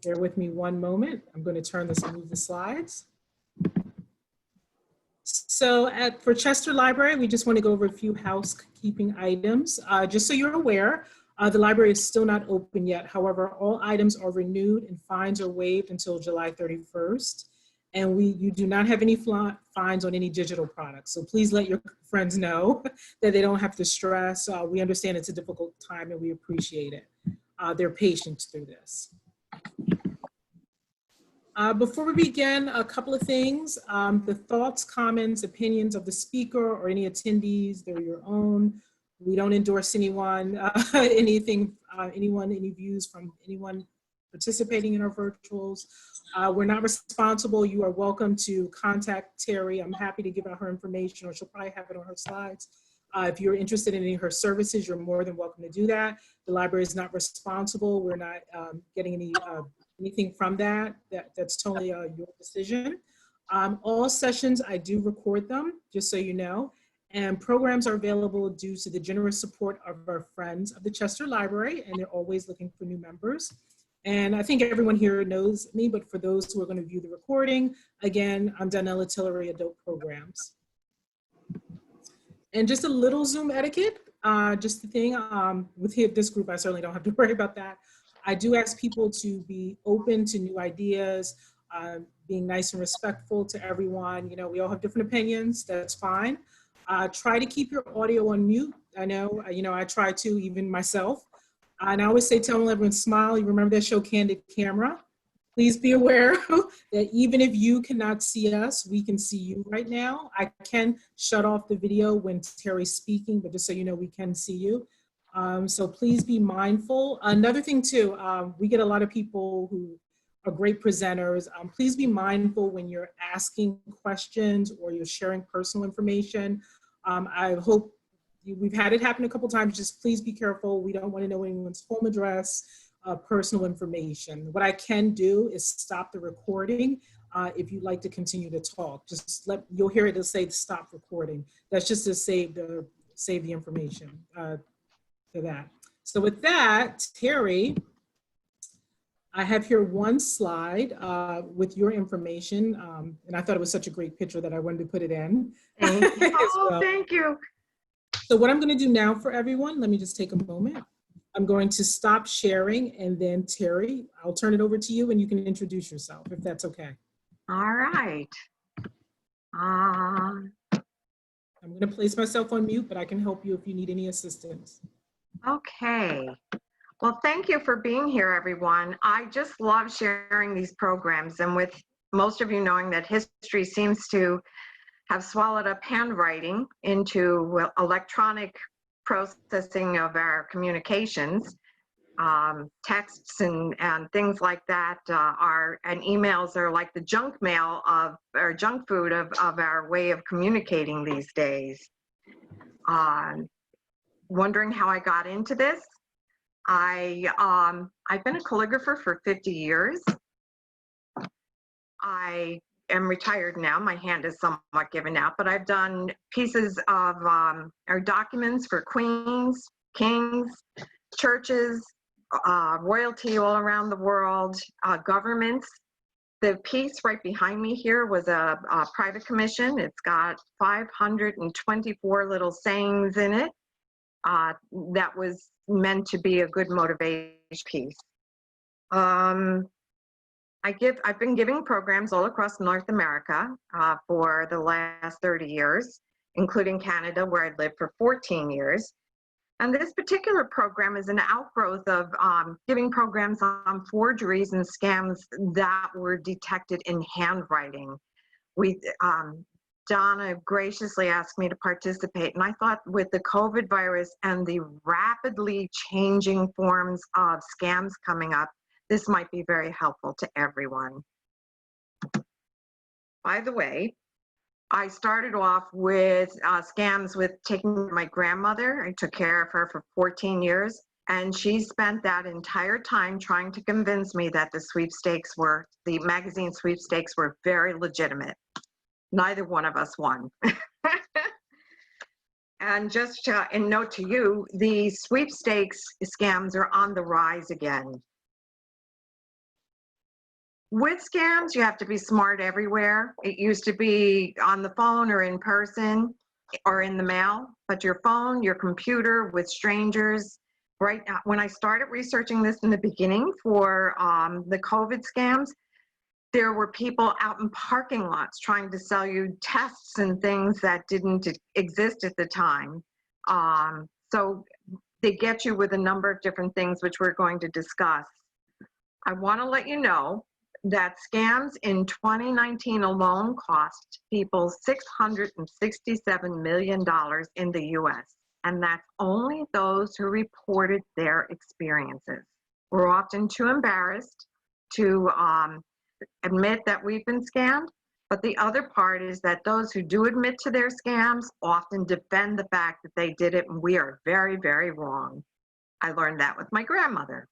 Bear with me one moment. I'm going to turn this and move the slides. So for Chester Library, we just want to go over a few housekeeping items. Just so you're aware, the library is still not open yet. However, all items are renewed and fines are waived until July 31st. And you do not have any fines on any digital products. So please let your friends know that they don't have to stress. We understand it's a difficult time and we appreciate it. Their patience through this. Before we begin, a couple of things. The thoughts, comments, opinions of the speaker or any attendees, they're your own. We don't endorse anyone, any views from anyone participating in our virtuals. We're not responsible. You are welcome to contact Terry. I'm happy to give out her information, or she'll probably have it on her slides. If you're interested in any of her services, you're more than welcome to do that. The library is not responsible. We're not getting anything from that. That's totally your decision. All sessions, I do record them, just so you know. And programs are available due to the generous support of our friends of the Chester Library, and they're always looking for new members. And I think everyone here knows me, but for those who are going to view the recording, again, I'm Donnella Tillery, Adult Programs. And just a little Zoom etiquette, just the thing, with this group, I certainly don't have to worry about that. I do ask people to be open to new ideas, being nice and respectful to everyone. You know, we all have different opinions, that's fine. Try to keep your audio on mute. I know, I try to, even myself. And I always say, tell everyone smile. You remember that show, Candid Camera? Please be aware that even if you cannot see us, we can see you right now. I can shut off the video when Terry's speaking, but just so you know, we can see you. So please be mindful. Another thing too, we get a lot of people who are great presenters. Please be mindful when you're asking questions or you're sharing personal information. I hope we've had it happen a couple times. Just please be careful. We don't want to know anyone's home address, personal information. What I can do is stop the recording if you'd like to continue to talk. Just you'll hear it, it'll say stop recording. That's just to save the information for that. So with that, Terry, I have here one slide with your information, and I thought it was such a great picture that I wanted to put it in. Thank you. Oh, thank you. So what I'm going to do now for everyone, let me just take a moment. I'm going to stop sharing, and then Terry, I'll turn it over to you and you can introduce yourself if that's okay. All right. I'm going to place myself on mute, but I can help you if you need any assistance. Okay. Well, thank you for being here, everyone. I just love sharing these programs, and with most of you knowing that history seems to have swallowed up handwriting into electronic processing of our communications, texts and things like that and emails are like the junk mail or junk food of our way of communicating these days. Wondering how I got into this? I've been a calligrapher for 50 years. I am retired now. My hand is somewhat given out, but I've done pieces of or documents for queens, kings, churches, royalty all around the world, governments. The piece right behind me here was a private commission. It's got 524 little sayings in it. That was meant to be a good motivation piece. I've been giving programs all across North America for the last 30 years, including Canada, where I lived for 14 years. And this particular program is an outgrowth of giving programs on forgeries and scams that were detected in handwriting. Donna graciously asked me to participate, and I thought with the COVID virus and the rapidly changing forms of scams coming up, this might be very helpful to everyone. By the way, I started off with scams with taking my grandmother. I took care of her for 14 years, and she spent that entire time trying to convince me that the magazine sweepstakes were very legitimate. Neither one of us won. And just a note to you, the sweepstakes scams are on the rise again. With scams, you have to be smart everywhere. It used to be on the phone or in person or in the mail, but your phone, your computer with strangers. Right now, when I started researching this in the beginning for the COVID scams, there were people out in parking lots trying to sell you tests and things that didn't exist at the time. So they get you with a number of different things, which we're going to discuss. I want to let you know that scams in 2019 alone cost people $667 million in the US, and that's only those who reported their experiences. We're often too embarrassed to admit that we've been scammed, but the other part is that those who do admit to their scams often defend the fact that they did it, and we are very, very wrong. I learned that with my grandmother.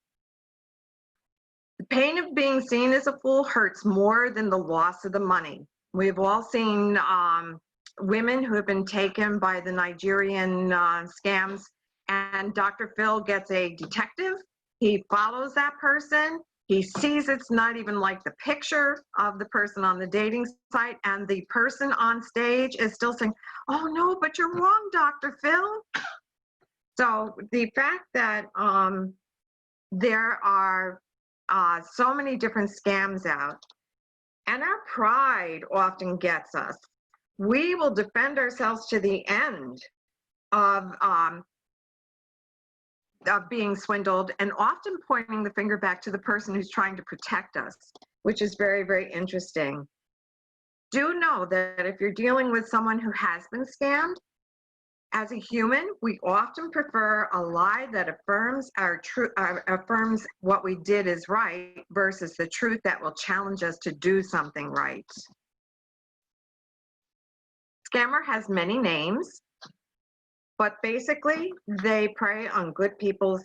The pain of being seen as a fool hurts more than the loss of the money. We've all seen women who have been taken by the Nigerian scams, and Dr. Phil gets a detective. He follows that person. He sees it's not even like the picture of the person on the dating site, and the person on stage is still saying, "Oh no, but you're wrong, Dr. Phil." So the fact that there are so many different scams out, and our pride often gets us. We will defend ourselves to the end of being swindled, and often pointing the finger back to the person who's trying to protect us, which is very, very interesting. Do know that if you're dealing with someone who has been scammed, as a human, we often prefer a lie that affirms affirms what we did is right versus the truth that will challenge us to do something right. Scammer has many names, but basically they prey on good people's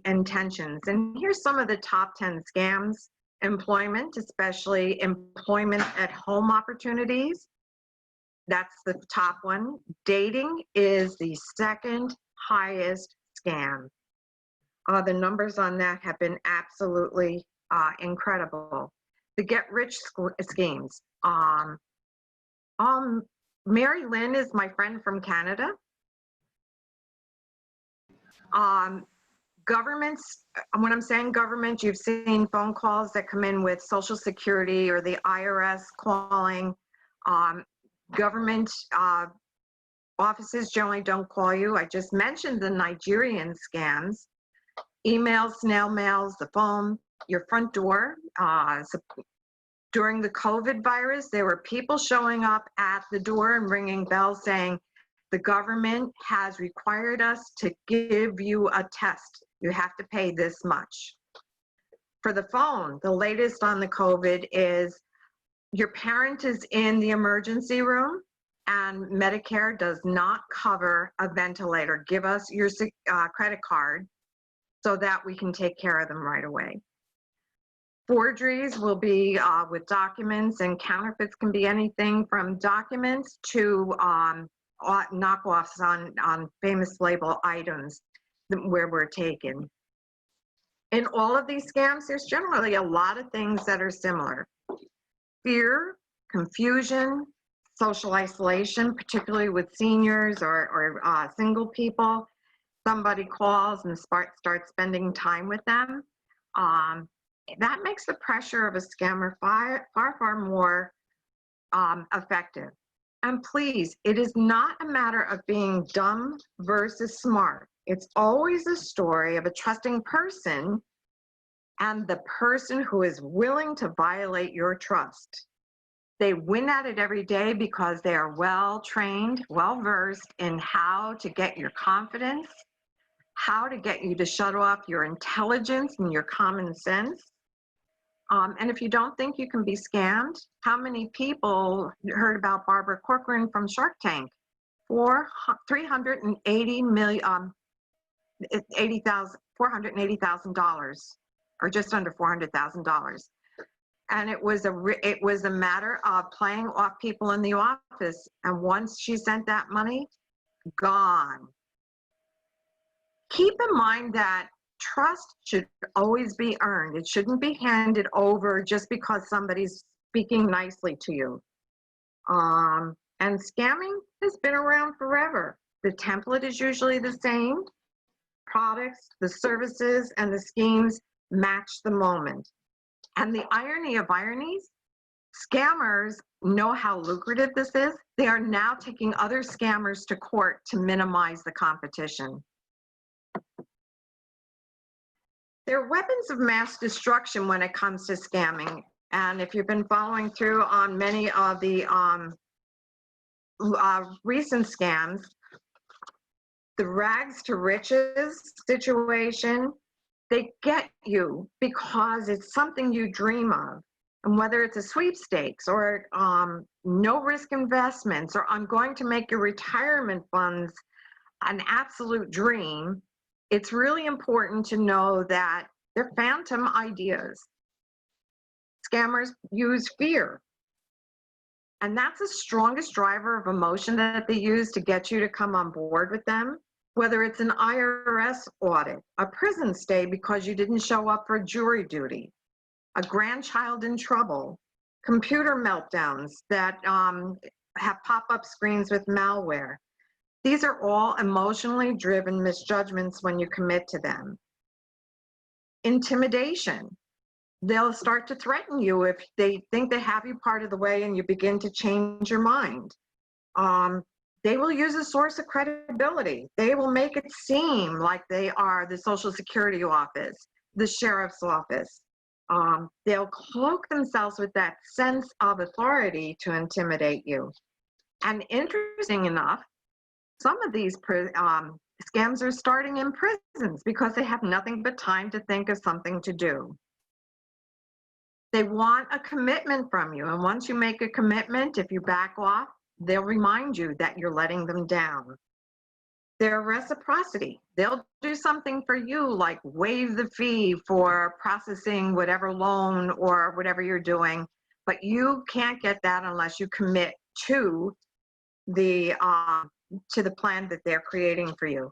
intentions. And here's some of the top 10 scams. Employment, especially employment at home opportunities. That's the top one. Dating is the second highest scam. The numbers on that have been absolutely incredible. The get rich schemes. Mary Lynn is my friend from Canada. Governments, when I'm saying government, you've seen phone calls that come in with Social Security or the IRS calling. Government offices generally don't call you. I just mentioned the Nigerian scams. Emails, snail mails, the phone, your front door. During the COVID virus, there were people showing up at the door and ringing bells saying, the government has required us to give you a test. You have to pay this much. For the phone, the latest on the COVID is your parent is in the emergency room and Medicare does not cover a ventilator. Give us your credit card so that we can take care of them right away. Forgeries will be with documents, and counterfeits can be anything from documents to knockoffs on famous label items where we're taken. In all of these scams, there's generally a lot of things that are similar. Fear, confusion, social isolation, particularly with seniors or single people. Somebody calls and starts spending time with them. That makes the pressure of a scammer far, far more effective. And please, it is not a matter of being dumb versus smart. It's always a story of a trusting person and the person who is willing to violate your trust. They win at it every day because they are well-trained, well-versed in how to get your confidence, how to get you to shut off your intelligence and your common sense. And if you don't think you can be scammed, how many people heard about Barbara Corcoran from Shark Tank? $480,000, or just under $400,000. And it was a matter of playing off people in the office. And once she sent that money, gone. Keep in mind that Trust should always be earned. It shouldn't be handed over just because somebody's speaking nicely to you. And scamming has been around forever. The template is usually the same. Products, the services, and the schemes match the moment. And the irony of ironies, scammers know how lucrative this is. They are now taking other scammers to court to minimize the competition. They're weapons of mass destruction when it comes to scamming. And if you've been following through on many of the recent scams, the rags to riches situation, they get you because it's something you dream of. And whether it's a sweepstakes or no risk investments, or I'm going to make your retirement funds an absolute dream, it's really important to know that they're phantom ideas. Scammers use fear. And that's the strongest driver of emotion that they use to get you to come on board with them. Whether it's an IRS audit, a prison stay because you didn't show up for jury duty, a grandchild in trouble, computer meltdowns that have pop-up screens with malware. These are all emotionally driven misjudgments when you commit to them. Intimidation. They'll start to threaten you if they think they have you part of the way and you begin to change your mind. They will use a source of credibility. They will make it seem like they are the Social Security office, the sheriff's office. They'll cloak themselves with that sense of authority to intimidate you. And interesting enough, some of these scams are starting in prisons because they have nothing but time to think of something to do. They want a commitment from you. And once you make a commitment, if you back off, they'll remind you that you're letting them down. Their reciprocity. They'll do something for you, like waive the fee for processing whatever loan or whatever you're doing, but you can't get that unless you commit to the plan that they're creating for you.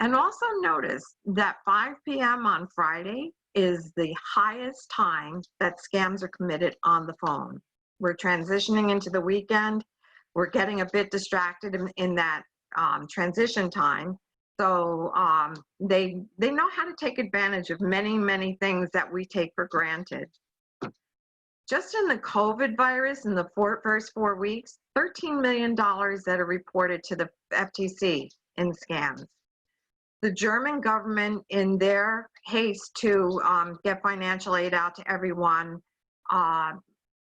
And also notice that 5 p.m. on Friday is the highest time that scams are committed on the phone. We're transitioning into the weekend. We're getting a bit distracted in that transition time. So they know how to take advantage of many things that we take for granted. Just in the COVID virus, in the first 4 weeks, $13 million that are reported to the FTC in scams. The German government, in their haste to get financial aid out to everyone,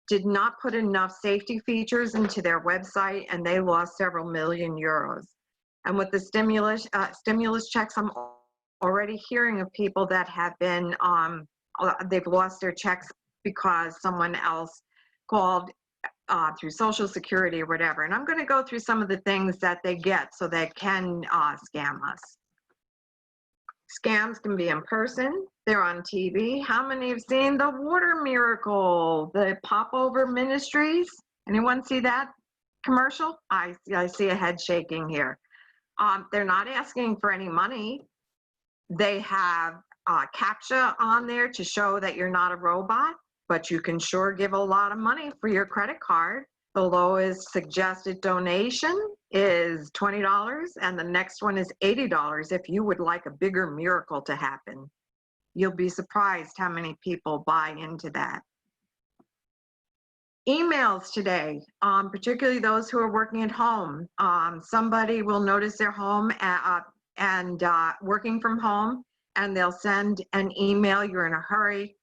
did not put enough safety features into their website, and they lost several million euros. And with the stimulus checks, I'm already hearing of people that have been, they've lost their checks because someone else called through Social Security or whatever. And I'm going to go through some of the things that they get so they can scam us. Scams can be in person. They're on TV. How many have seen the water miracle, the Popover Ministries? Anyone see that commercial? I see a head shaking here. They're not asking for any money. They have CAPTCHA on there to show that you're not a robot, but you can sure give a lot of money for your credit card. The lowest suggested donation is $20, and the next one is $80 if you would like a bigger miracle to happen. You'll be surprised how many people buy into that. Emails today, particularly those who are working at home. Somebody will notice their home and working from home, and they'll send an email. You're in a hurry,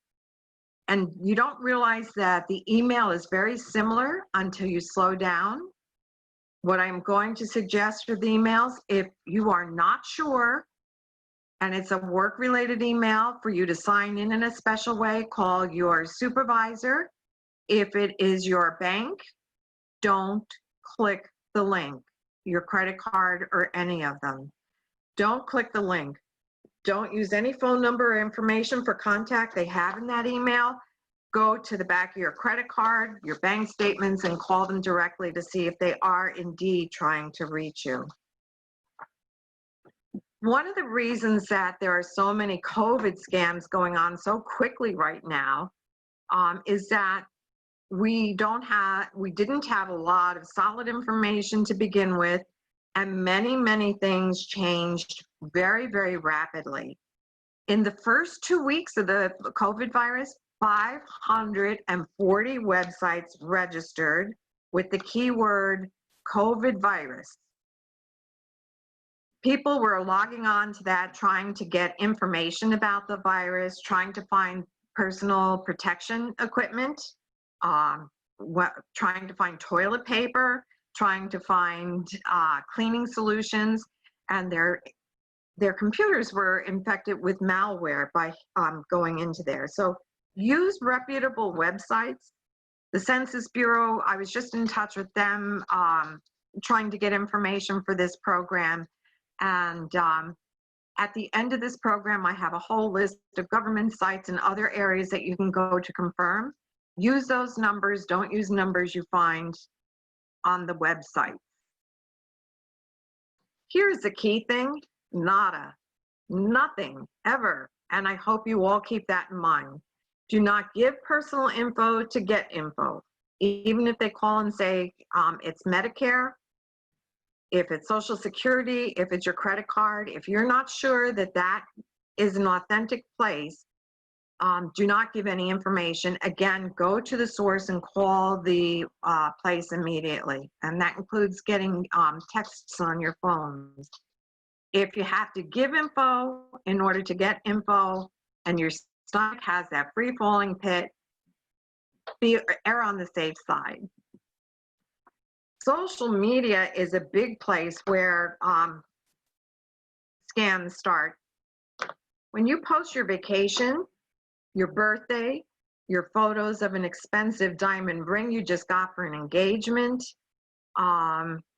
and you don't realize that the email is very similar until you slow down. What I'm going to suggest for the emails, if you are not sure, and it's a work-related email, for you to sign in a special way, call your supervisor. If it is your bank, don't click the link, your credit card or any of them. Don't click the link. Don't use any phone number or information for contact they have in that email. Go to the back of your credit card, your bank statements, and call them directly to see if they are indeed trying to reach you. One of the reasons that there are so many COVID scams going on so quickly right now is that we didn't have a lot of solid information to begin with, and many things changed very, very rapidly. In the first 2 weeks of the COVID virus, 540 websites registered with the keyword COVID virus. People were logging on to that, trying to get information about the virus, trying to find personal protection equipment, trying to find toilet paper, trying to find cleaning solutions, and their computers were infected with malware by going into there. So use reputable websites. The Census Bureau, I was just in touch with them, trying to get information for this program. And at the end of this program, I have a whole list of government sites and other areas that you can go to confirm. Use those numbers. Don't use numbers you find on the website. Here's the key thing: nada, nothing, ever. And I hope you all keep that in mind. Do not give personal info to get info. Even if they call and say it's Medicare, if it's Social Security, if it's your credit card, if you're not sure that that is an authentic place, do not give any information. Again, go to the source and call the place immediately. And that includes getting texts on your phones. If you have to give info in order to get info and your stomach has that free-falling pit, err on the safe side. Social media is a big place where scams start. When you post your vacation, your birthday, your photos of an expensive diamond ring you just got for an engagement,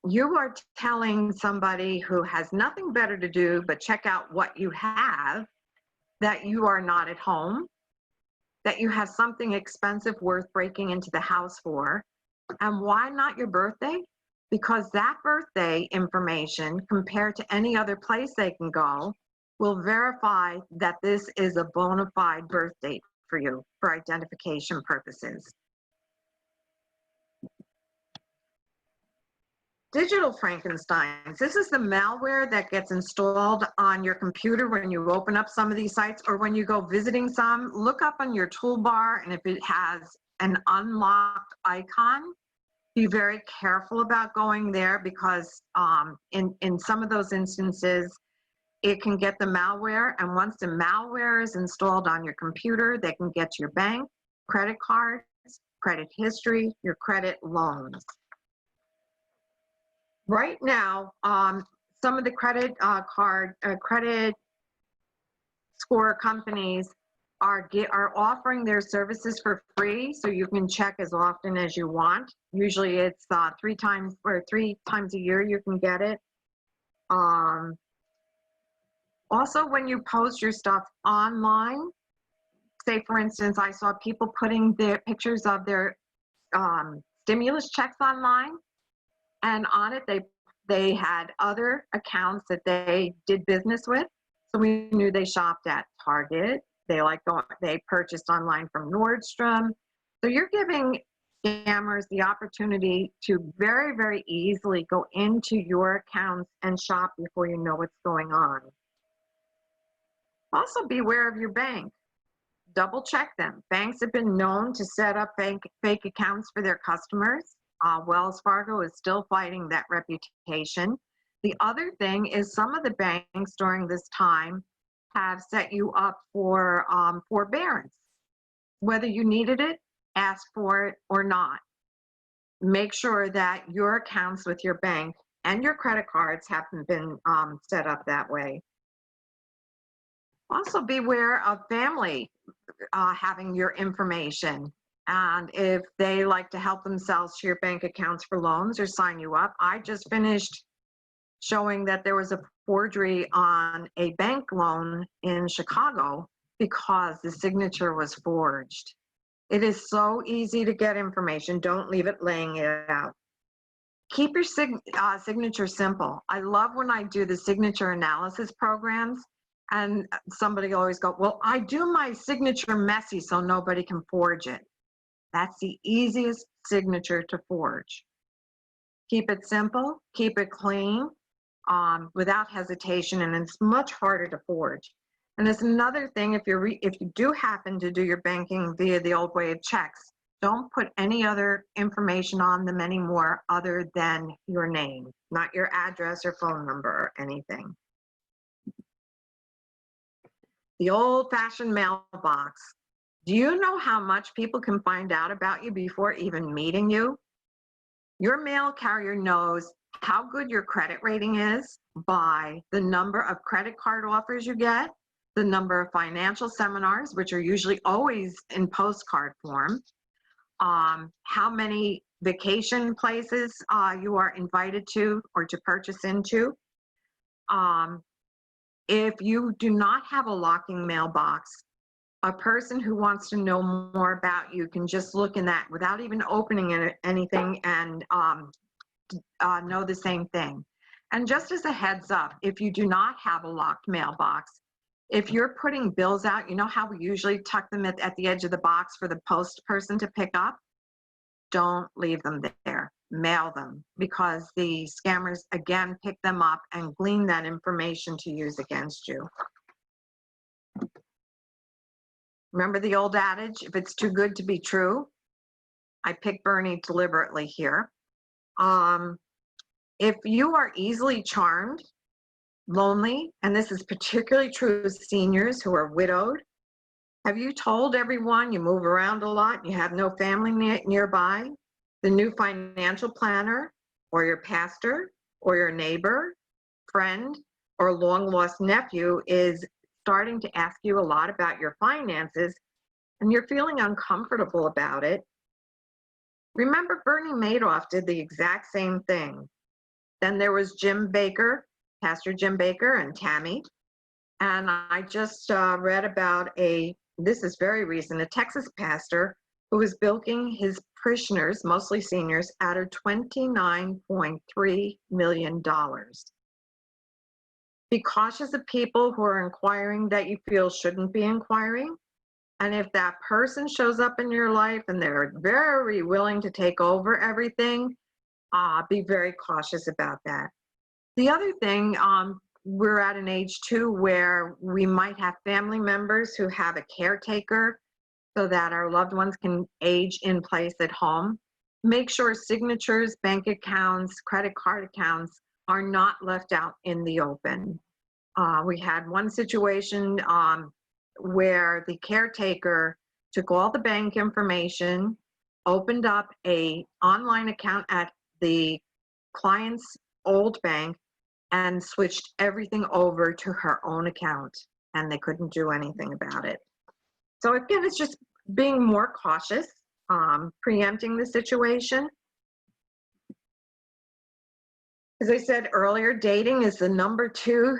you are telling somebody who has nothing better to do but check out what you have, that you are not at home, that you have something expensive worth breaking into the house for. And why not your birthday? Because that birthday information, compared to any other place they can go, will verify that this is a bona fide birth date for you for identification purposes. Digital Frankensteins. This is the malware that gets installed on your computer when you open up some of these sites, or when you go visiting some. Look up on your toolbar, and if it has an unlocked icon, be very careful about going there, because in some of those instances, it can get the malware, and once the malware is installed on your computer, they can get to your bank, credit cards, credit history, your credit loans. Right now, some of the credit credit score companies are offering their services for free, so you can check as often as you want. Usually it's 3 times a year you can get it. Also, when you post your stuff online, say for instance, I saw people putting their pictures of their stimulus checks online, and on it they had other accounts that they did business with. So we knew they shopped at Target. They purchased online from Nordstrom. So you're giving scammers the opportunity to very, very easily go into your accounts and shop before you know what's going on. Also, beware of your bank. Double check them. Banks have been known to set up fake accounts for their customers. Wells Fargo is still fighting that reputation. The other thing is, some of the banks during this time have set you up for forbearance. Whether you needed it, ask for it or not. Make sure that your accounts with your bank and your credit cards haven't been set up that way. Also, beware of family having your information. And if they like to help themselves to your bank accounts for loans or sign you up. I just finished showing that there was a forgery on a bank loan in Chicago because the signature was forged. It is so easy to get information. Don't leave it laying it out. Keep your signature simple. I love when I do the signature analysis programs, and somebody always go, well, I do my signature messy so nobody can forge it. That's the easiest signature to forge. Keep it simple, keep it clean, without hesitation, and it's much harder to forge. And there's another thing, if you do happen to do your banking via the old way of checks, don't put any other information on them anymore other than your name, not your address or phone number or anything. The old-fashioned mailbox. Do you know how much people can find out about you before even meeting you? Your mail carrier knows how good your credit rating is by the number of credit card offers you get, the number of financial seminars, which are usually always in postcard form, how many vacation places you are invited to or to purchase into. If you do not have a locking mailbox, a person who wants to know more about you can just look in that without even opening anything and know the same thing. And just as a heads up, if you do not have a locked mailbox, if you're putting bills out, you know how we usually tuck them at the edge of the box for the post person to pick up? Don't leave them there. Mail them, because the scammers again pick them up and glean that information to use against you. Remember the old adage, if it's too good to be true? I picked Bernie deliberately here. If you are easily charmed, lonely, and this is particularly true of seniors who are widowed, have you told everyone you move around a lot, you have no family nearby? The new financial planner, or your pastor, or your neighbor, friend, or long lost nephew is starting to ask you a lot about your finances, and you're feeling uncomfortable about it. Remember, Bernie Madoff did the exact same thing. Then there was Jim Baker, Pastor Jim Baker, and Tammy. And I just read about this is very recent, a Texas pastor who was bilking his parishioners, mostly seniors, out of $29.3 million. Be cautious of people who are inquiring that you feel shouldn't be inquiring. And if that person shows up in your life and they're very willing to take over everything, be very cautious about that. The other thing, we're at an age too where we might have family members who have a caretaker so that our loved ones can age in place at home. Make sure signatures, bank accounts, credit card accounts are not left out in the open. We had one situation where the caretaker took all the bank information, opened up an online account at the client's old bank, and switched everything over to her own account, and they couldn't do anything about it. So again, it's just being more cautious, preempting the situation. As I said earlier, dating is the #2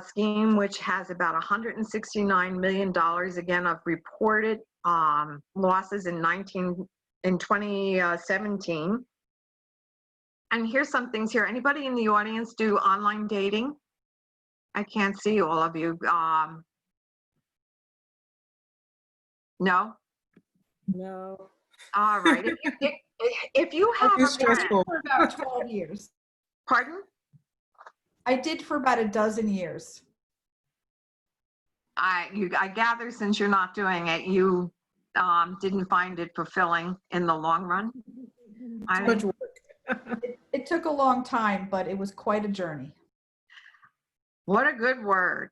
scheme, which has about $169 million, again, of reported losses in 2017. And here's some things here. Anybody in the audience do online dating? I can't see all of you. No? No. All right. If you have It's stressful. For about 12 years. Pardon? I did for about a dozen years. I gather since you're not doing it, you didn't find it fulfilling in the long run. Too much work. It took a long time, but it was quite a journey. What a good word.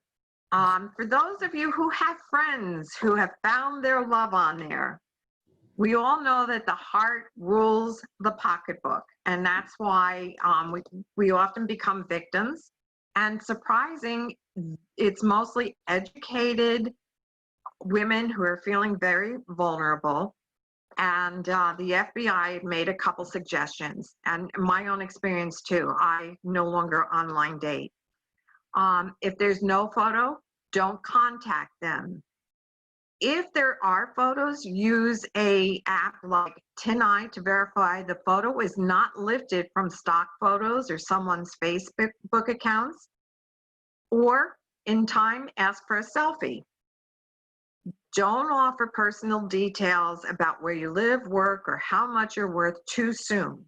For those of you who have friends who have found their love on there, we all know that the heart rules the pocketbook, and that's why we often become victims. And surprising, it's mostly educated women who are feeling very vulnerable. And the FBI made a couple suggestions, and my own experience too. I no longer online date. If there's no photo, don't contact them. If there are photos, use a app like TinEye to verify the photo is not lifted from stock photos or someone's Facebook accounts. Or in time, ask for a selfie. Don't offer personal details about where you live, work, or how much you're worth too soon.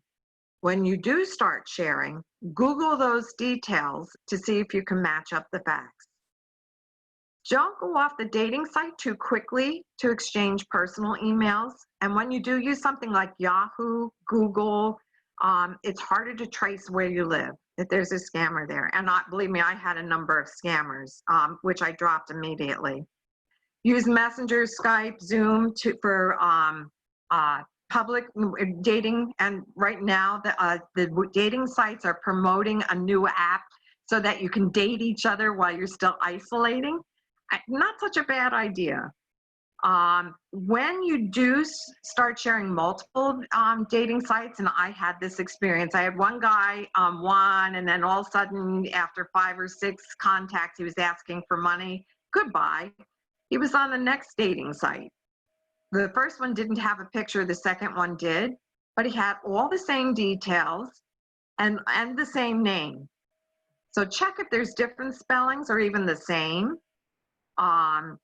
When you do start sharing, Google those details to see if you can match up the facts. Don't go off the dating site too quickly to exchange personal emails. And when you do use something like Yahoo, Google, it's harder to trace where you live, if there's a scammer there. And believe me, I had a number of scammers, which I dropped immediately. Use Messenger, Skype, Zoom for public dating. And right now, the dating sites are promoting a new app so that you can date each other while you're still isolating. Not such a bad idea. When you do start sharing multiple dating sites, and I had this experience, I had one guy on one, and then all of a sudden, after 5 or 6 contacts, he was asking for money. Goodbye. He was on the next dating site. The first one didn't have a picture, the second one did, but he had all the same details and the same name. So check if there's different spellings or even the same. And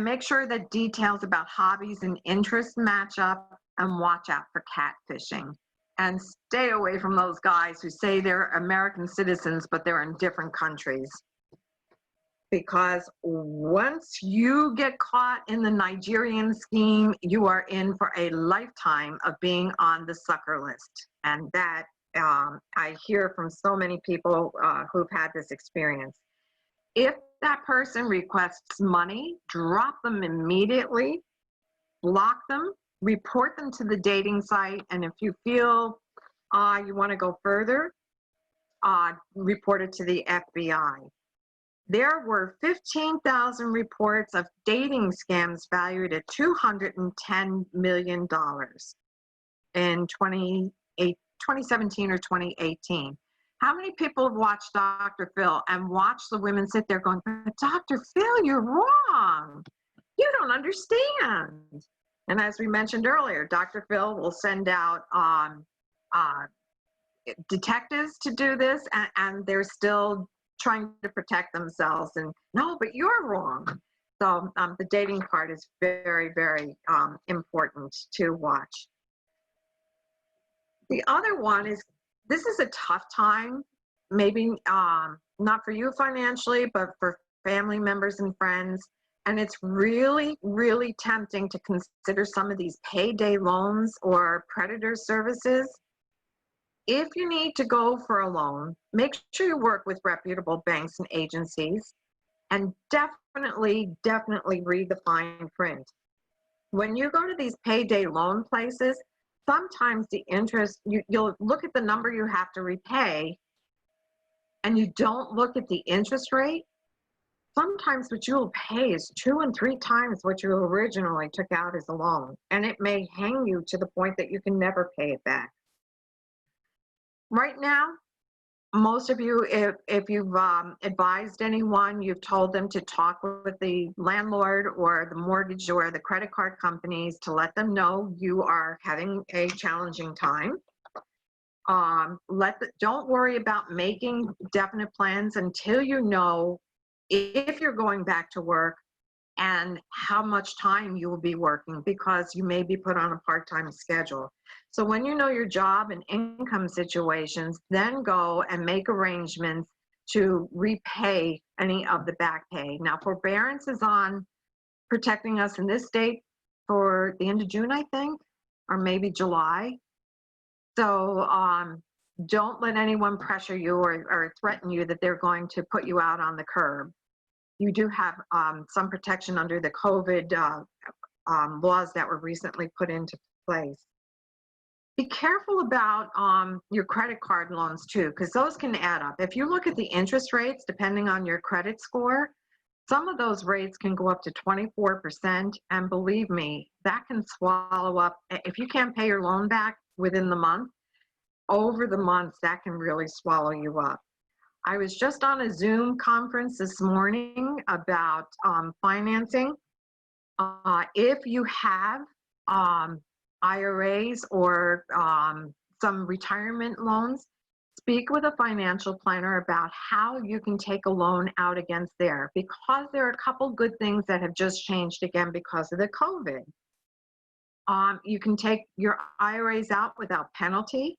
make sure that details about hobbies and interests match up, and watch out for catfishing. And stay away from those guys who say they're American citizens, but they're in different countries. Because once you get caught in the Nigerian scheme, you are in for a lifetime of being on the sucker list. And that I hear from so many people who've had this experience. If that person requests money, drop them immediately, block them, report them to the dating site, and if you feel you want to go further, report it to the FBI. There were 15,000 reports of dating scams valued at $210 million in 2017 or 2018. How many people have watched Dr. Phil and watched the women sit there going, but Dr. Phil, you're wrong. You don't understand. And as we mentioned earlier, Dr. Phil will send out detectives to do this, and they're still trying to protect themselves. And no, but you're wrong. So the dating part is very, very important to watch. The other one is, this is a tough time, maybe not for you financially, but for family members and friends. And it's really, really tempting to consider some of these payday loans or predator services. If you need to go for a loan, make sure you work with reputable banks and agencies, and definitely, definitely read the fine print. When you go to these payday loan places, sometimes the interest, you'll look at the number you have to repay, and you don't look at the interest rate. Sometimes what you'll pay is 2 and 3 times what you originally took out as a loan, and it may hang you to the point that you can never pay it back. Right now, most of you, if you've advised anyone, you've told them to talk with the landlord or the mortgage or the credit card companies to let them know you are having a challenging time. Don't worry about making definite plans until you know if you're going back to work and how much time you will be working, because you may be put on a part-time schedule. So when you know your job and income situations, then go and make arrangements to repay any of the back pay. Now, forbearance is on protecting us in this state for the end of June, I think, or maybe July. So don't let anyone pressure you or threaten you that they're going to put you out on the curb. You do have some protection under the COVID laws that were recently put into place. Be careful about your credit card loans too, because those can add up. If you look at the interest rates, depending on your credit score, some of those rates can go up to 24%. And believe me, that can swallow up. If you can't pay your loan back within the month, over the months, that can really swallow you up. I was just on a Zoom conference this morning about financing. If you have IRAs or some retirement loans, speak with a financial planner about how you can take a loan out against there, because there are a couple good things that have just changed again because of the COVID. You can take your IRAs out without penalty.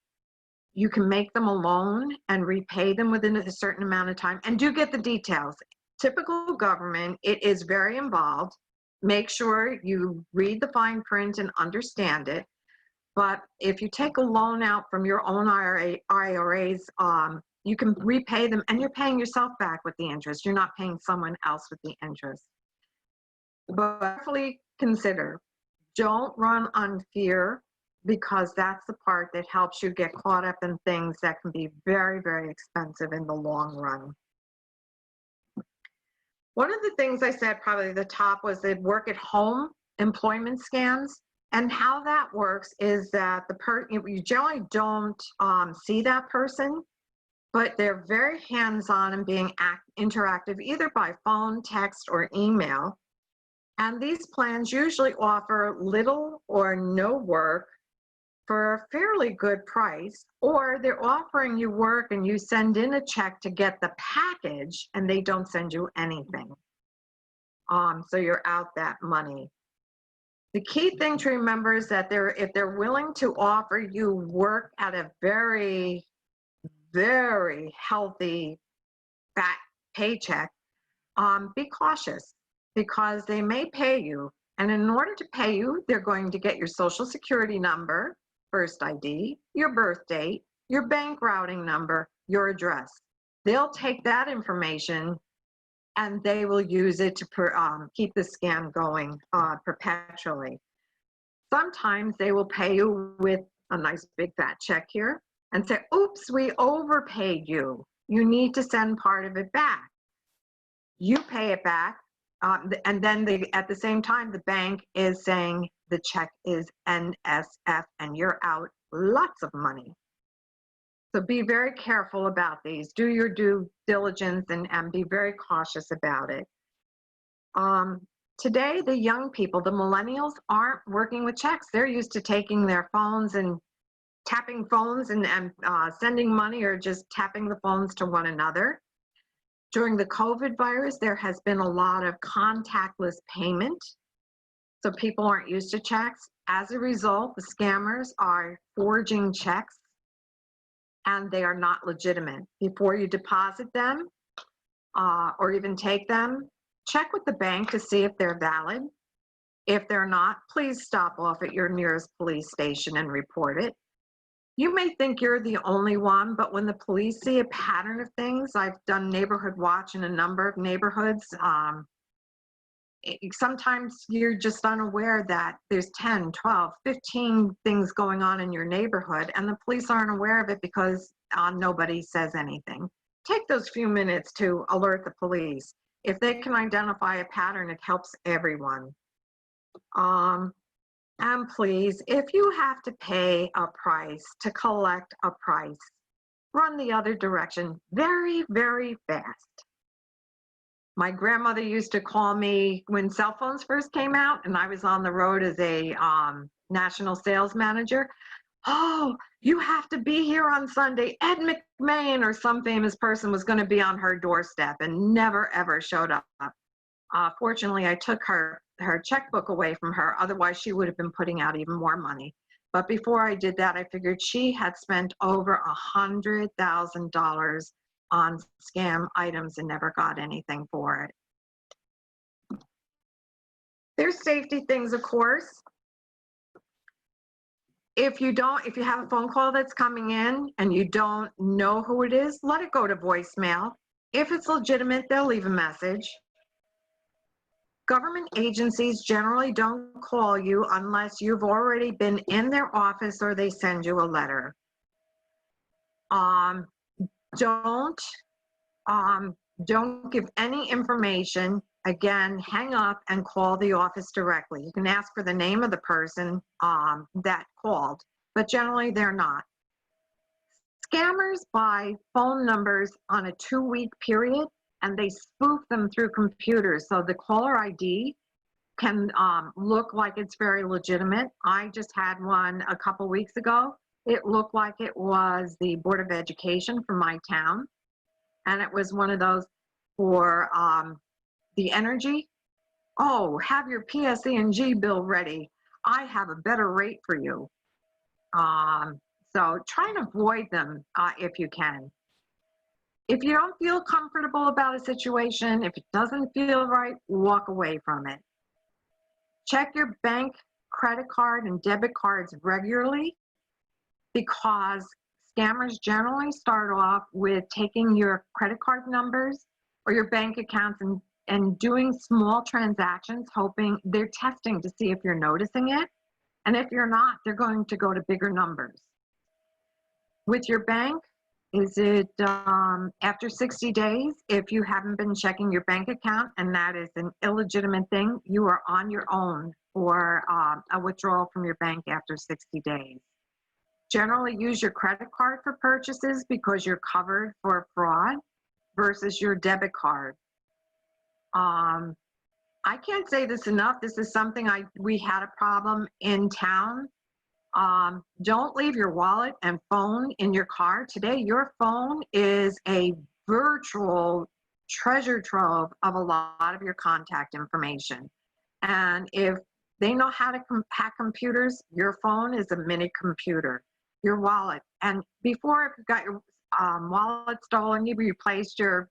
You can make them a loan and repay them within a certain amount of time, and do get the details. Typical government, it is very involved. Make sure you read the fine print and understand it. But if you take a loan out from your own IRAs, you can repay them, and you're paying yourself back with the interest. You're not paying someone else with the interest. But carefully consider, don't run on fear, because that's the part that helps you get caught up in things that can be very, very expensive in the long run. One of the things I said probably the top was the work at home employment scams. And how that works is that you generally don't see that person, but they're very hands-on and being interactive either by phone, text, or email. And these plans usually offer little or no work for a fairly good price, or they're offering you work and you send in a check to get the package and they don't send you anything. So you're out that money. The key thing to remember is that if they're willing to offer you work at a very, very healthy fat paycheck, be cautious, because they may pay you. And in order to pay you, they're going to get your social security number, first ID, your birth date, your bank routing number, your address. They'll take that information and they will use it to keep the scam going perpetually. Sometimes they will pay you with a nice big fat check here and say, oops, we overpaid you. You need to send part of it back. You pay it back, and then at the same time, the bank is saying the check is NSF and you're out lots of money. So be very careful about these. Do your due diligence and be very cautious about it. Today, the young people, the millennials, aren't working with checks. They're used to taking their phones and tapping phones and sending money, or just tapping the phones to one another. During the COVID virus, there has been a lot of contactless payment. So people aren't used to checks. As a result, the scammers are forging checks, and they are not legitimate. Before you deposit them or even take them, check with the bank to see if they're valid. If they're not, please stop off at your nearest police station and report it. You may think you're the only one, but when the police see a pattern of things, I've done neighborhood watch in a number of neighborhoods. Sometimes you're just unaware that there's 10, 12, 15 things going on in your neighborhood, and the police aren't aware of it because nobody says anything. Take those few minutes to alert the police. If they can identify a pattern, it helps everyone. And please, if you have to pay a price to collect a price, run the other direction very, very fast. My grandmother used to call me when cell phones first came out and I was on the road as a national sales manager. Oh, you have to be here on Sunday. Ed McMahon or some famous person was going to be on her doorstep, and never, ever showed up. Fortunately, I took her checkbook away from her. Otherwise, she would have been putting out even more money. But before I did that, I figured she had spent over $100,000 on scam items and never got anything for it. There's safety things, of course. If you have a phone call that's coming in and you don't know who it is, let it go to voicemail. If it's legitimate, they'll leave a message. Government agencies generally don't call you unless you've already been in their office or they send you a letter. Don't give any information. Again, hang up and call the office directly. You can ask for the name of the person that called, but generally they're not. Scammers buy phone numbers on a 2-week period, and they spoof them through computers. So the caller ID can look like it's very legitimate. I just had one a couple weeks ago. It looked like it was the Board of Education from my town. And it was one of those for the energy. Oh, have your PSE&G bill ready. I have a better rate for you. So try and avoid them if you can. If you don't feel comfortable about a situation, if it doesn't feel right, walk away from it. Check your bank, credit card, and debit cards regularly, because scammers generally start off with taking your credit card numbers or your bank accounts and doing small transactions, hoping they're testing to see if you're noticing it. And if you're not, they're going to go to bigger numbers. With your bank, is it after 60 days, if you haven't been checking your bank account and that is an illegitimate thing, you are on your own for a withdrawal from your bank after 60 days. Generally use your credit card for purchases because you're covered for fraud versus your debit card. I can't say this enough. This is something we had a problem in town. Don't leave your wallet and phone in your car. Today, your phone is a virtual treasure trove of a lot of your contact information. And if they know how to hack computers, your phone is a mini computer. Your wallet. And before, if you got your wallet stolen, you replaced your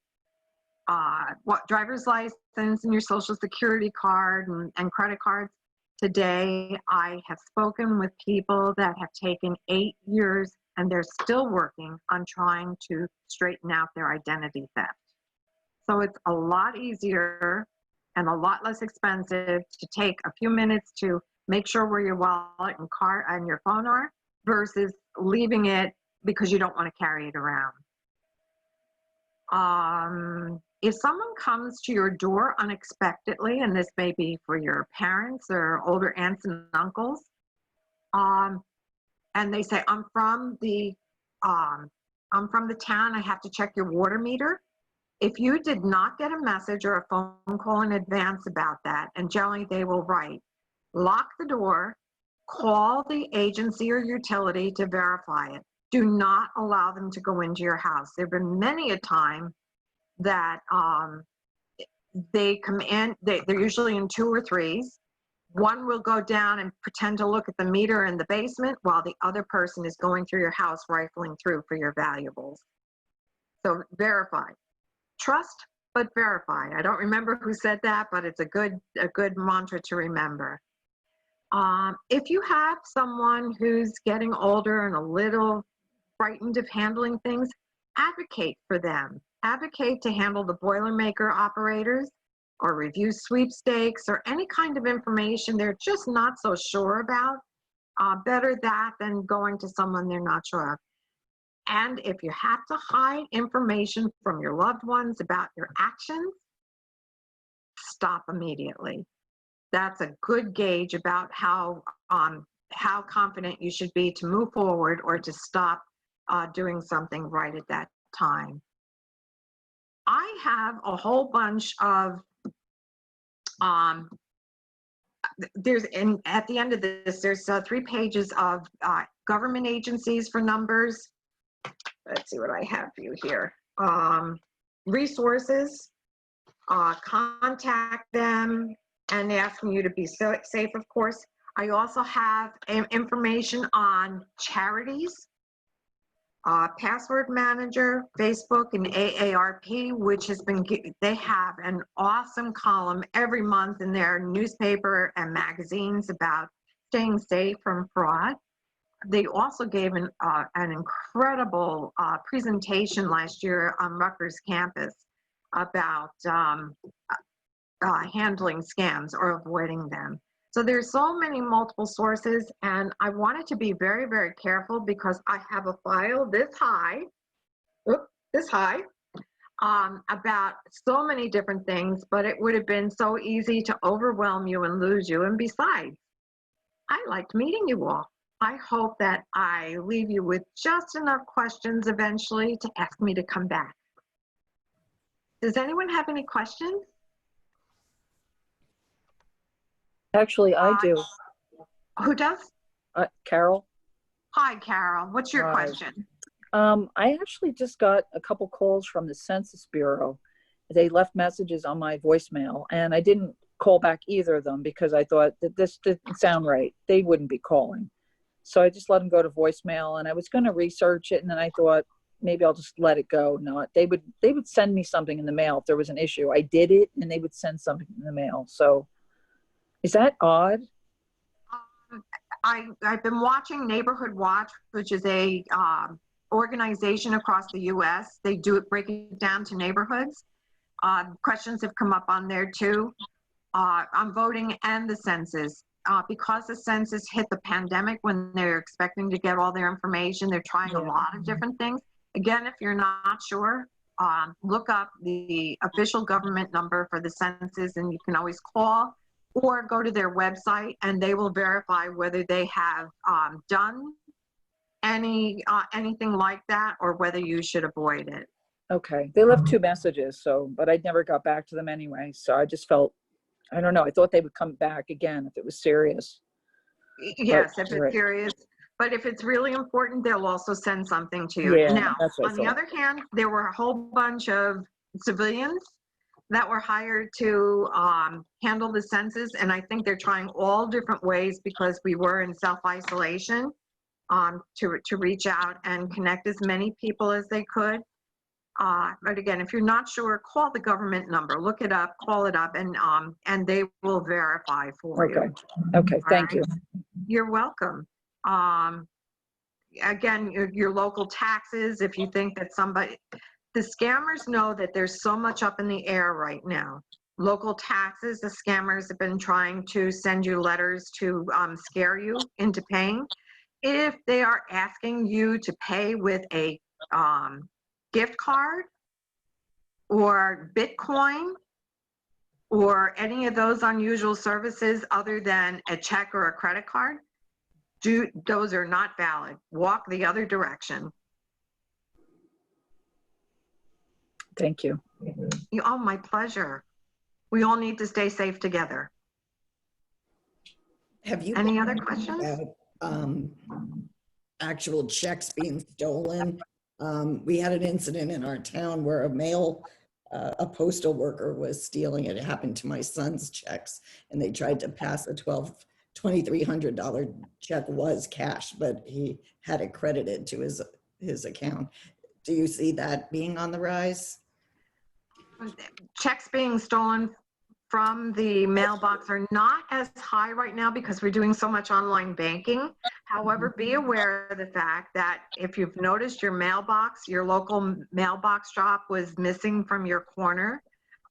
driver's license and your social security card and credit cards. Today, I have spoken with people that have taken 8 years and they're still working on trying to straighten out their identity theft. So it's a lot easier and a lot less expensive to take a few minutes to make sure where your wallet and card and your phone are versus leaving it because you don't want to carry it around. If someone comes to your door unexpectedly, and this may be for your parents or older aunts and uncles, and they say, I'm from the town, I have to check your water meter. If you did not get a message or a phone call in advance about that, and generally they will write, lock the door, call the agency or utility to verify it. Do not allow them to go into your house. There have been many a time that they come in, they're usually in 2 or 3s. One will go down and pretend to look at the meter in the basement while the other person is going through your house, rifling through for your valuables. So verify. Trust, but verify. I don't remember who said that, but it's a good mantra to remember. If you have someone who's getting older and a little frightened of handling things, advocate for them. Advocate to handle the Boilermaker operators or review sweepstakes or any kind of information they're just not so sure about. Better that than going to someone they're not sure of. And if you have to hide information from your loved ones about your actions, stop immediately. That's a good gauge about how confident you should be to move forward or to stop doing something right at that time. I have a whole bunch of, at the end of this, there's 3 pages of government agencies for numbers. Let's see what I have for you here. Resources, contact them, and asking you to be safe, of course. I also have information on charities, Password Manager, Facebook, and AARP, which has been, they have an awesome column every month in their newspaper and magazines about staying safe from fraud. They also gave an incredible presentation last year on Rutgers campus about handling scams or avoiding them. So there's so many multiple sources, and I wanted to be very, very careful because I have a file this high, about so many different things, but it would have been so easy to overwhelm you and lose you. And besides, I liked meeting you all. I hope that I leave you with just enough questions eventually to ask me to come back. Does anyone have any questions? Actually, I do. Who does? Carol. Hi, Carol. What's your Hi. question? I actually just got a couple calls from the Census Bureau. They left messages on my voicemail, and I didn't call back either of them because I thought that this didn't sound right. They wouldn't be calling. So I just let them go to voicemail, and I was going to research it, and then I thought maybe I'll just let it go. Not they would send me something in the mail if there was an issue. I did it, and they would send something in the mail. So is that odd? I've been watching Neighborhood Watch, which is a organization across the U.S. They do it, break it down to neighborhoods. Questions have come up on there too. On voting and the census. Because the census hit the pandemic when they're expecting to get all their information, they're trying a lot of different things. Again, if you're not sure, look up the official government number for the census, and you can always call or go to their website, and they will verify whether they have done anything like that or whether you should avoid it. Okay. They left 2 messages, but I never got back to them anyway. So I just felt, I don't know. I thought they would come back again if it was serious. Yes, But if it's right. serious. But if it's really important, they'll also send something to you. Yeah, Now, that's what I on the thought. other hand, there were a whole bunch of civilians that were hired to handle the census, and I think they're trying all different ways because we were in self-isolation to reach out and connect as many people as they could. But again, if you're not sure, call the government number, look it up, call it up, and they will verify for you. Okay. Thank you. You're welcome. Again, your local taxes, if you think that the scammers know that there's so much up in the air right now. Local taxes, the scammers have been trying to send you letters to scare you into paying. If they are asking you to pay with a gift card or Bitcoin or any of those unusual services other than a check or a credit card, those are not valid. Walk the other direction. Thank you. Oh, my pleasure. We all need to stay safe together. Have you Any other questions? about actual checks being stolen? We had an incident in our town where a postal worker was stealing it. It happened to my son's checks, and they tried to pass a $2,300 check was cash, but he had it credited to his account. Do you see that being on the rise? Checks being stolen from the mailbox are not as high right now because we're doing so much online banking. However, be aware of the fact that if you've noticed your mailbox, your local mailbox drop was missing from your corner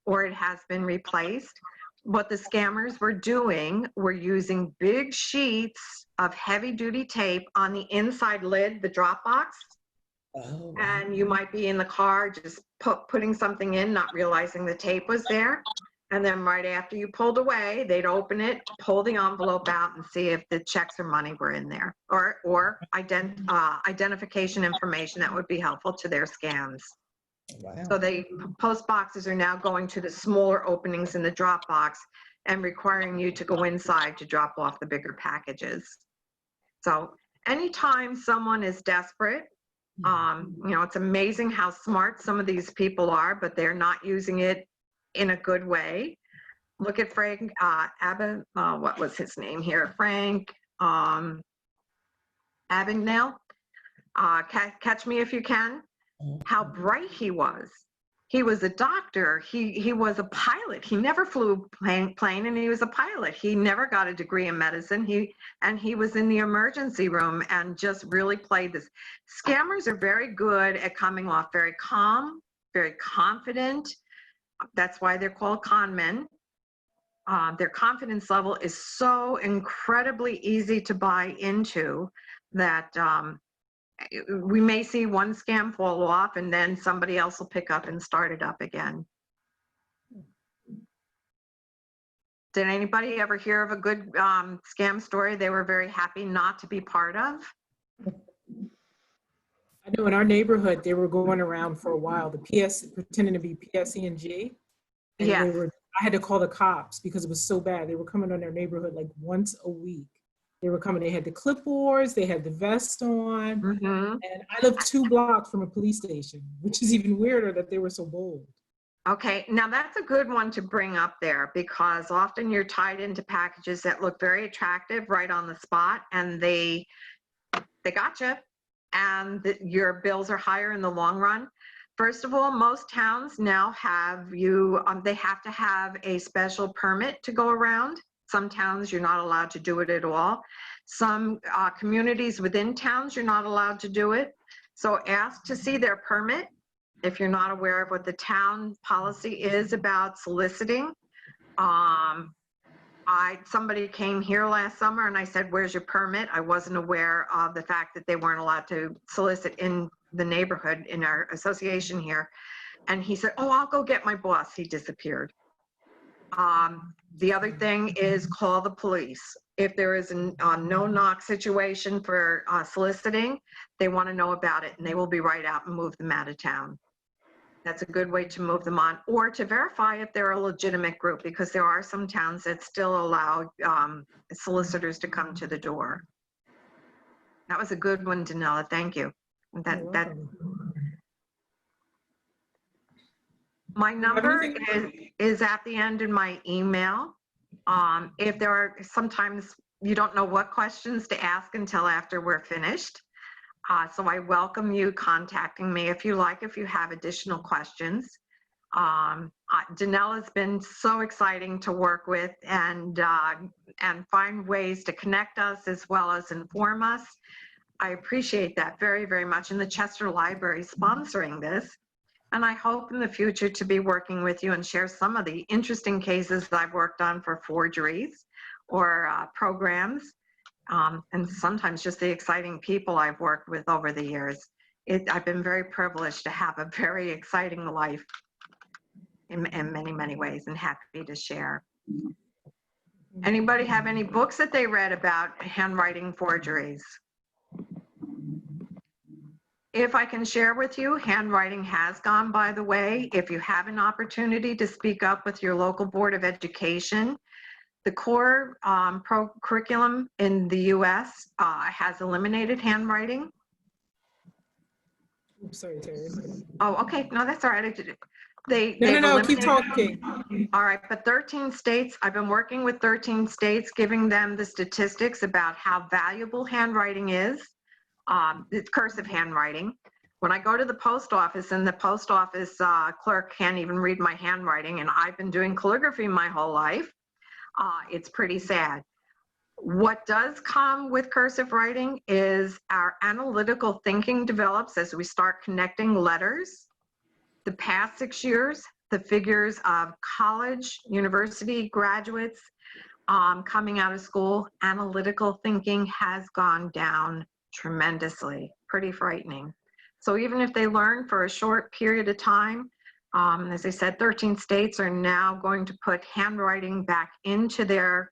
or it has been replaced, what the scammers were doing were using big sheets of heavy duty tape on the inside lid, the drop box. Oh, And you might be in the car just putting something in, not realizing the tape was there. And then right after you pulled away, they'd open it, pull the envelope out and see if the checks or money were in there, or identification information that would be helpful to their scams. wow. So post boxes are now going to the smaller openings in the drop box and requiring you to go inside to drop off the bigger packages. So anytime someone is desperate, it's amazing how smart some of these people are, but they're not using it in a good way. Look at Frank what was his name here? Frank Abagnale. Catch Me If You Can. How bright he was. He was a doctor. He was a pilot. He never flew a plane, and he was a pilot. He never got a degree in medicine. He was in the emergency room and just really played this. Scammers are very good at coming off very calm, very confident. That's why they're called con men. Their confidence level is so incredibly easy to buy into that we may see one scam fall off and then somebody else will pick up and start it up again. Did anybody ever hear of a good scam story they were very happy not to be part of? I know in our neighborhood, they were going around for a while, the pretending to be PSE&G. And Yes. I had to call the cops because it was so bad. They were coming on their neighborhood like once a week. They were coming, they had the clipboards, they had the vest on. Mm-hmm. And I live 2 blocks from a police station, which is even weirder that they were so bold. Okay, now that's a good one to bring up there because often you're tied into packages that look very attractive right on the spot, and they got you, and your bills are higher in the long run. First of all, most towns now have they have to have a special permit to go around. Some towns you're not allowed to do it at all. Some communities within towns you're not allowed to do it. So ask to see their permit if you're not aware of what the town policy is about soliciting. Somebody came here last summer and I said, where's your permit? I wasn't aware of the fact that they weren't allowed to solicit in the neighborhood in our association here. And he said, oh, I'll go get my boss. He disappeared. The other thing is call the police. If there is a no-knock situation for soliciting, they want to know about it and they will be right out and move them out of town. That's a good way to move them on, or to verify if they're a legitimate group, because there are some towns that still allow solicitors to come to the door. That was a good one, Danella. Thank you. My number is at the end in my email. If there are, sometimes you don't know what questions to ask until after we're finished. So I welcome you contacting me if you have additional questions. Danella's been so exciting to work with and find ways to connect us as well as inform us. I appreciate that very, very much. And the Chester Library sponsoring this. And I hope in the future to be working with you and share some of the interesting cases that I've worked on for forgeries or programs. And sometimes just the exciting people I've worked with over the years. I've been very privileged to have a very exciting life in many, many ways, and happy to share. Anybody have any books that they read about handwriting forgeries? If I can share with you, handwriting has gone by the way. If you have an opportunity to speak up with your local Board of Education, the core curriculum in the US has eliminated handwriting. Oops, sorry, Terry. Oh, okay. No, that's all right. No, keep talking. All right, but 13 states, I've been working with 13 states, giving them the statistics about how valuable handwriting is. It's cursive handwriting. When I go to the post office and the post office clerk can't even read my handwriting, and I've been doing calligraphy my whole life, it's pretty sad. What does come with cursive writing is our analytical thinking develops as we start connecting letters. The past 6 years, the figures of college, university graduates coming out of school, analytical thinking has gone down tremendously, pretty frightening. So even if they learn for a short period of time, as I said, 13 states are now going to put handwriting back into their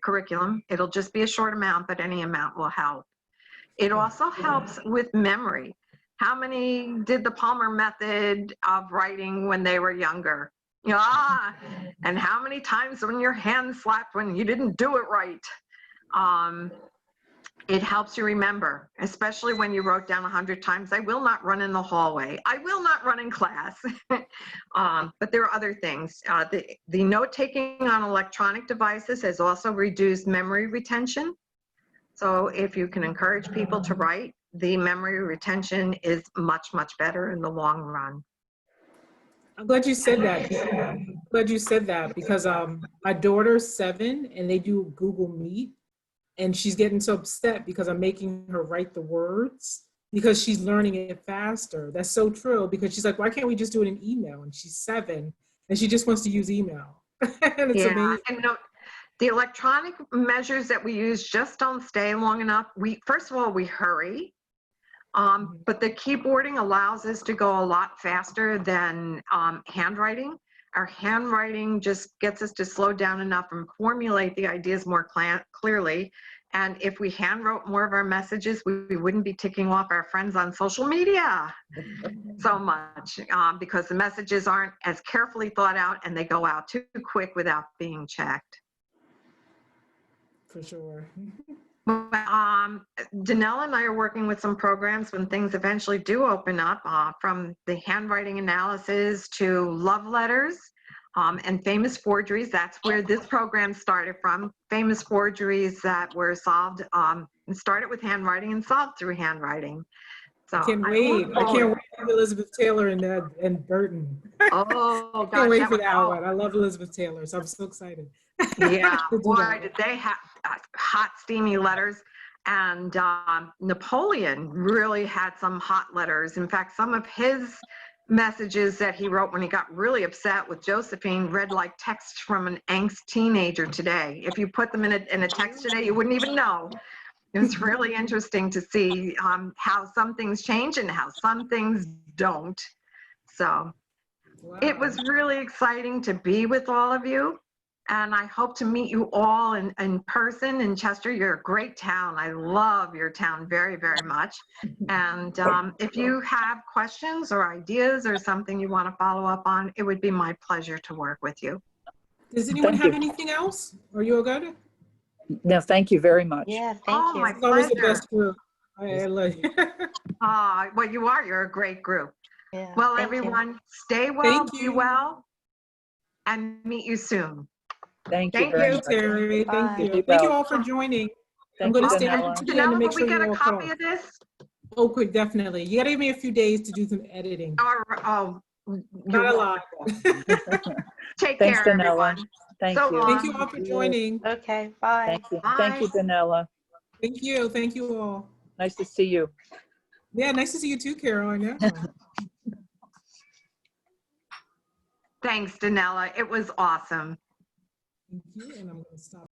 curriculum. It'll just be a short amount, but any amount will help. It also helps with memory. How many did the Palmer method of writing when they were younger? And how many times when your hand slapped when you didn't do it right? It helps you remember, especially when you wrote down 100 times, I will not run in the hallway. I will not run in class. But there are other things. The note-taking on electronic devices has also reduced memory retention. So if you can encourage people to write, the memory retention is much, much better in the long run. I'm glad you said that. I'm glad you said that because my daughter's 7 and they do Google Meet. And she's getting so upset because I'm making her write the words because she's learning it faster. That's so true because she's like, why can't we just do it in email? And she's 7 and she just wants to use email. And it's amazing. And the electronic measures that we use just don't stay long enough. First of all, we hurry, but the keyboarding allows us to go a lot faster than handwriting. Our handwriting just gets us to slow down enough and formulate the ideas more clearly. And if we handwrote more of our messages, we wouldn't be ticking off our friends on social media so much, because the messages aren't as carefully thought out and they go out too quick without being checked. For sure. Danelle and I are working with some programs when things eventually do open up, from the handwriting analysis to love letters, and famous forgeries. That's where this program started from. Famous forgeries that were solved, and started with handwriting and solved through handwriting. So I can't wait. I can't wait for Elizabeth Taylor and Burton. Oh, I gosh, can't wait for was- that oh, one. I love Elizabeth Taylor, so I'm so excited. Yeah, to do boy, that. did they have hot, steamy letters. And Napoleon really had some hot letters. In fact, some of his messages that he wrote when he got really upset with Josephine read like text from an angst teenager today. If you put them in a text today, you wouldn't even know. It was really interesting to see how some things change and how some things don't. So Wow. it was really exciting to be with all of you. And I hope to meet you all in person in Chester. You're a great town. I love your town very, very much. And if you have questions or ideas or something you want to follow up on, it would be my pleasure to work with you. Does anyone Thank have you. anything else? Are you all good? No, thank you very much. Yeah, thank Oh, you. my It's always the pleasure. best group. I love you. Well, you are. You're a great group. Yeah, Well, thank you. everyone, stay well, Thank be you. well, and meet you soon. Thank you Thank very you, much. Terry. Thank Bye. you. Be Thank you well. all for joining. I'm Thank going you, to stay Danella. on to the end to Danella, make will sure we get you're a all caught copy up. of this? Oh, quick, definitely. You got to give me a few days to do some editing. Oh, you're Not a lot. wonderful. Take Thanks, care, Danella. everyone. Thank So you. Thank you long. all for joining. Okay, bye. Thank you. Bye. Thank you, Danella. Thank you. Thank you all. Nice to see you. Yeah, nice to see you too, Caroline. Yeah. Thanks, Danella. It was awesome. Thank you. And I'm going to stop.